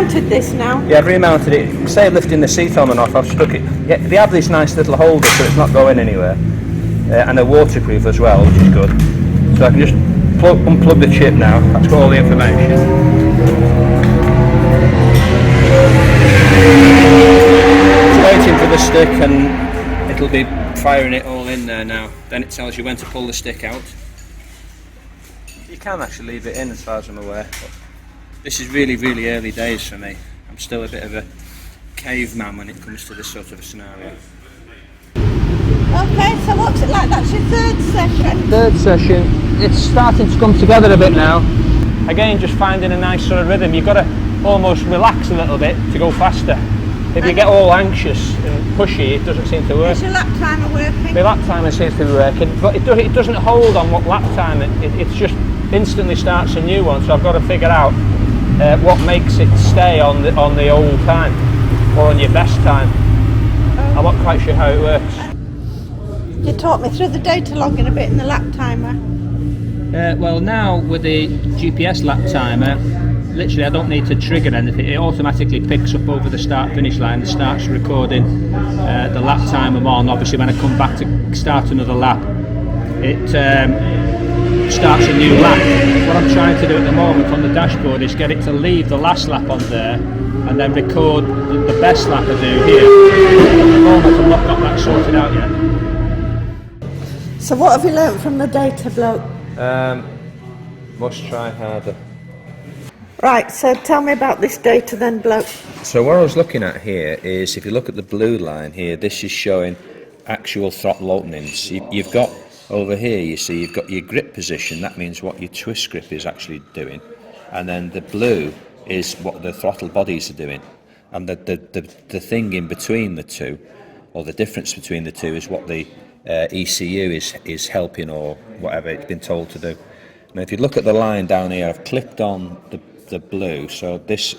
remounted this now? Yeah, I've remounted it. Instead of lifting the seat on and off, I've stuck it. Yeah, they have this nice little holder so it's not going anywhere. And they're waterproof as well, which is good. So I can just unplug the chip now. That's got all the information. Waiting for the stick and it'll be firing it all in there now. Then it tells you when to pull the stick out. You can actually leave it in as far as I'm aware, but this is really, really early days for me. I'm still a bit of a caveman when it comes to this sort of a scenario. Okay, so what's it like? That's your third session? Third session. It's starting to come together a bit now. Again, just finding a nice sort of rhythm. You've got to almost relax a little bit to go faster. If you get all anxious and pushy, it doesn't seem to work. Is your lap timer working? The lap timer seems to be working, but it doesn't hold on what lap time. It just instantly starts a new one. So I've got to figure out what makes it stay on the old time or on your best time. I'm not quite sure how it works. You taught me through the data logging a bit in the lap timer. Well, now with the GPS lap timer, literally I don't need to trigger anything. It automatically picks up over the start-finish line and starts recording the lap time I'm on. Obviously when I come back to start another lap, it starts a new lap. What I'm trying to do at the moment on the dashboard is get it to leave the last lap on there and then record the best lap I do here. At the moment I've not got that sorted out yet. So what have you learnt from the data, bloke? Must try harder. Right, so tell me about this data then, bloke. So what I was looking at here is, if you look at the blue line here, this is showing actual throttle openings. You've got over here, you see, you've got your grip position. That means what your twist grip is actually doing, and then the blue is what the throttle bodies are doing, and the thing in between the two, or the difference between the two, is what the ECU is helping, or whatever it's been told to do. Now if you look at the line down here, I've clicked on the blue, so this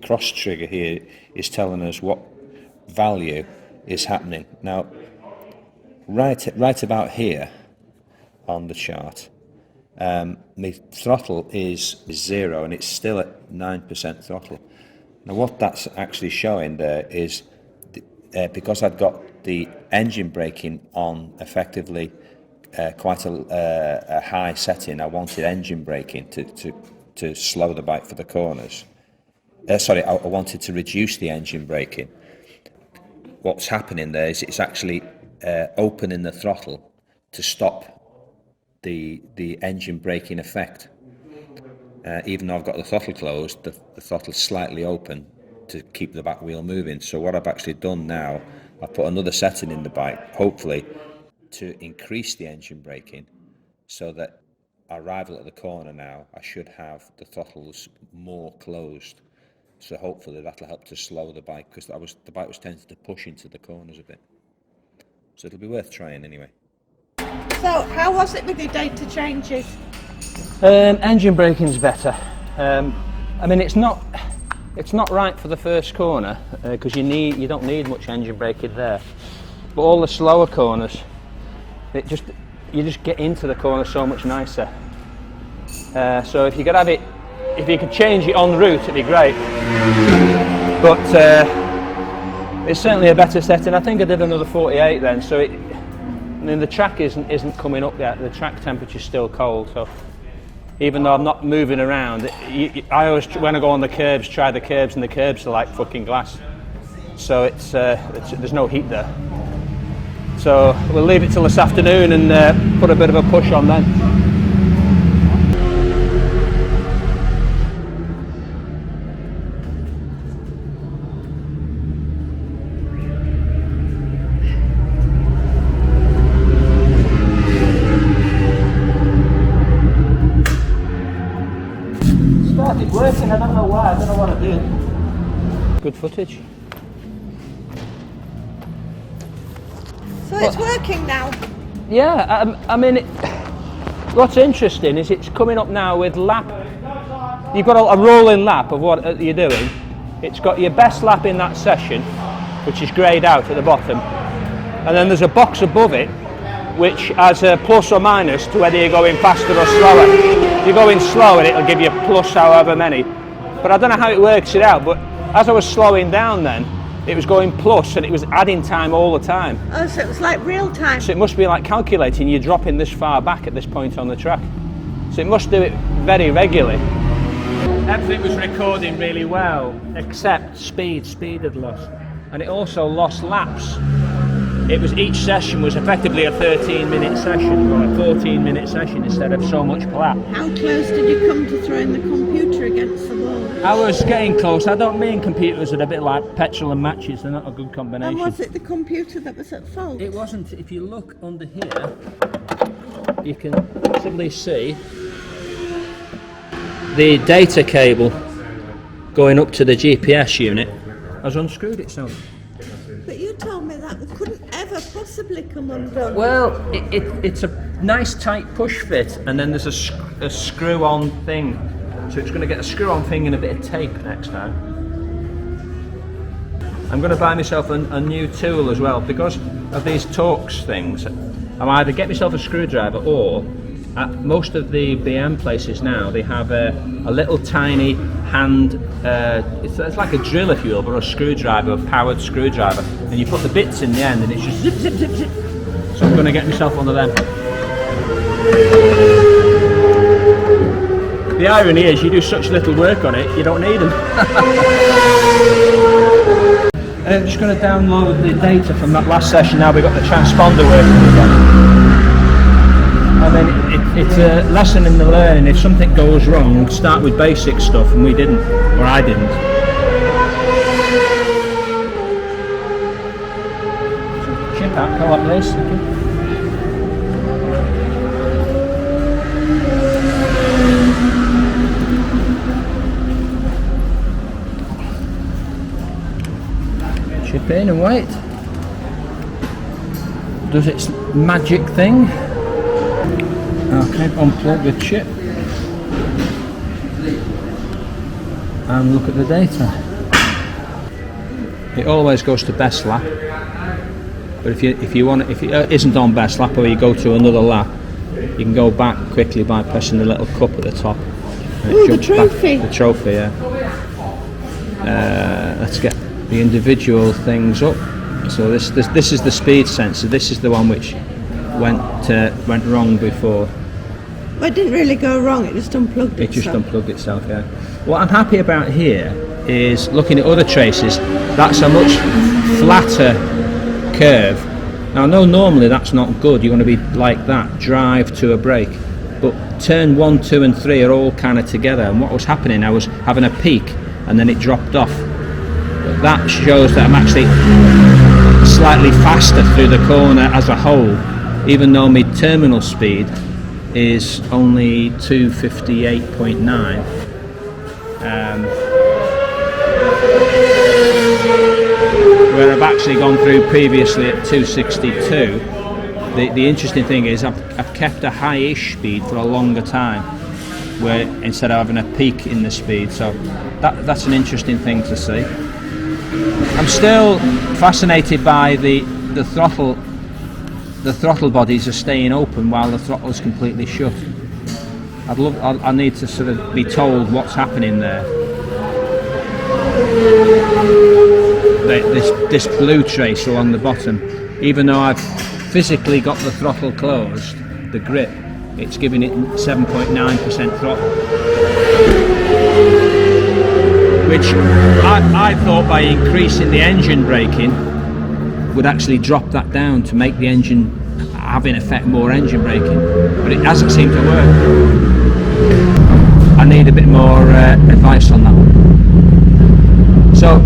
cross trigger here is telling us what value is happening. Now right about here on the chart, the throttle is 0 and it's still at 9% throttle. Now what that's actually showing there is because I've got the engine braking on effectively quite a high setting. I wanted engine braking to slow the bike for the corners. I wanted to reduce the engine braking. What's happening there is it's actually opening the throttle to stop the engine braking effect. Even though I've got the throttle closed, the throttle's slightly open to keep the back wheel moving. So what I've actually done now, I've put another setting in the bike, hopefully to increase the engine braking, so that arrival at the corner now, I should have the throttles more closed. So hopefully that'll help to slow the bike, because the bike was tending to push into the corners a bit. So it'll be worth trying anyway. So how was it with your data changes? Engine braking's better. I mean, it's not right for the first corner because you don't need much engine braking there. But all the slower corners, you just get into the corner so much nicer. So if you could change it en route, it'd be great. But it's certainly a better setting. I think I did another 48 then. So the track isn't coming up yet. The track temperature's still cold. So even though I'm not moving around, I always, when I go on the curbs, try the curbs, and the curbs are like fucking glass. So there's no heat there. So we'll leave it till this afternoon and put a bit of a push on then. Started working, I don't know why, I don't know what I did. Good footage. So it's working now? Yeah, I mean, what's interesting is it's coming up now with lap. You've got a rolling lap of what you're doing. It's got your best lap in that session, which is greyed out at the bottom. And then there's a box above it, which has a plus or minus to whether you're going faster or slower. If you're going slower, it'll give you plus however many. But I don't know how it works it out, but as I was slowing down then, it was going plus and it was adding time all the time. Oh, so it was like real time. So it must be like calculating you're dropping this far back at this point on the track. So it must do it very regularly. Everything was recording really well, except speed had lost. And it also lost laps. It was, each session was effectively a 13-minute session or a 14-minute session instead of so much per lap. How close did you come to throwing the computer against the wall? I was getting close. I don't mean computers are a bit like petrol and matches, they're not a good combination. And was it the computer that was at fault? It wasn't. If you look under here, you can simply see the data cable going up to the GPS unit has unscrewed itself. But you told me that it couldn't ever possibly come undone. Well, it's a nice tight push fit, and then there's a screw-on thing. So it's going to get a screw-on thing and a bit of tape next time. I'm going to buy myself a new tool as well because of these Torx things. I'll either get myself a screwdriver, or at most of the BM places now they have a little tiny hand, it's like a drill if you will, but a screwdriver, a powered screwdriver, and you put the bits in the end and it's just zip zip zip zip. So I'm going to get myself one of them. The irony is you do such little work on it, you don't need them. I'm just going to download the data from that last session. Now we've got the transponder working again. And then it's a lesson in the learning. If something goes wrong, start with basic stuff, and we didn't, or I didn't. So chip out, go like this. Chip in and wait. Does its magic thing. Okay, unplug the chip and look at the data. It always goes to best lap, but if it isn't on best lap, or you go to another lap, you can go back quickly by pressing the little cup at the top. Ooh, the trophy. The trophy, yeah. Let's get the individual things up. So this is the speed sensor. This is the one which went wrong before. Well, it didn't really go wrong, it just unplugged itself. It just unplugged itself, yeah. What I'm happy about here is looking at other traces, that's a much flatter curve. Now I know normally that's not good, you want to be like that, drive to a brake. But turn 1, 2 and 3 are all kind of together, and what was happening, I was having a peak and then it dropped off. But that shows that I'm actually slightly faster through the corner as a whole, even though my terminal speed is only 258.9. Where I've actually gone through previously at 262. The interesting thing is I've kept a high-ish speed for a longer time, where instead of having a peak in the speed. So that's an interesting thing to see. I'm still fascinated by the throttle. The throttle bodies are staying open while the throttle is completely shut. I need to sort of be told what's happening there. This blue trace along the bottom, even though I've physically got the throttle closed, the grip, it's giving it 7.9% throttle. Which I thought by increasing the engine braking would actually drop that down to make the engine have in effect more engine braking, but it hasn't seemed to work. I need a bit more advice on that one. So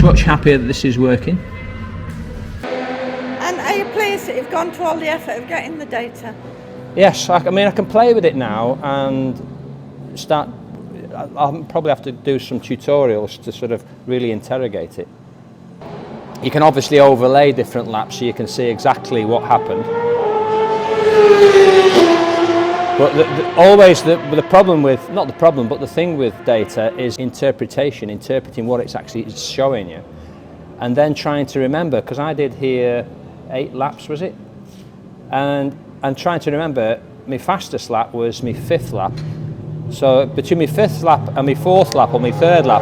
much happier that this is working. And are you pleased that you've gone to all the effort of getting the data? Yes, I mean I can play with it now and start. I'll probably have to do some tutorials to sort of really interrogate it. You can obviously overlay different laps so you can see exactly what happened. But the problem with, not the problem, but the thing with data is interpretation, interpreting what it's actually showing you. And then trying to remember, because I did here 8 laps, was it? And trying to remember, my fastest lap was my 5th lap, So between my 5th lap and my 4th lap or my 3rd lap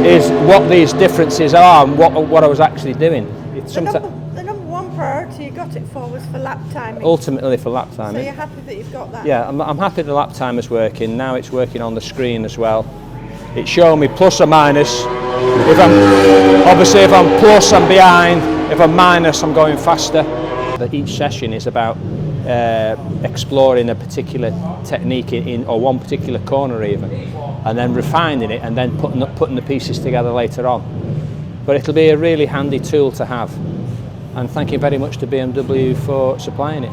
is what these differences are and what I was actually doing. It's The number one priority you got it for was for lap timing. ultimately for lap time. So you're happy that you've got that? Yeah, I'm happy the lap timer's working. Now it's working on the screen as well. It's showing me plus or minus. If I'm plus, I'm behind. If I'm minus, I'm going faster. But each session is about exploring a particular technique or one particular corner even, and then refining it and then putting the pieces together later on. But it'll be a really handy tool to have. And thank you very much to BMW for supplying it.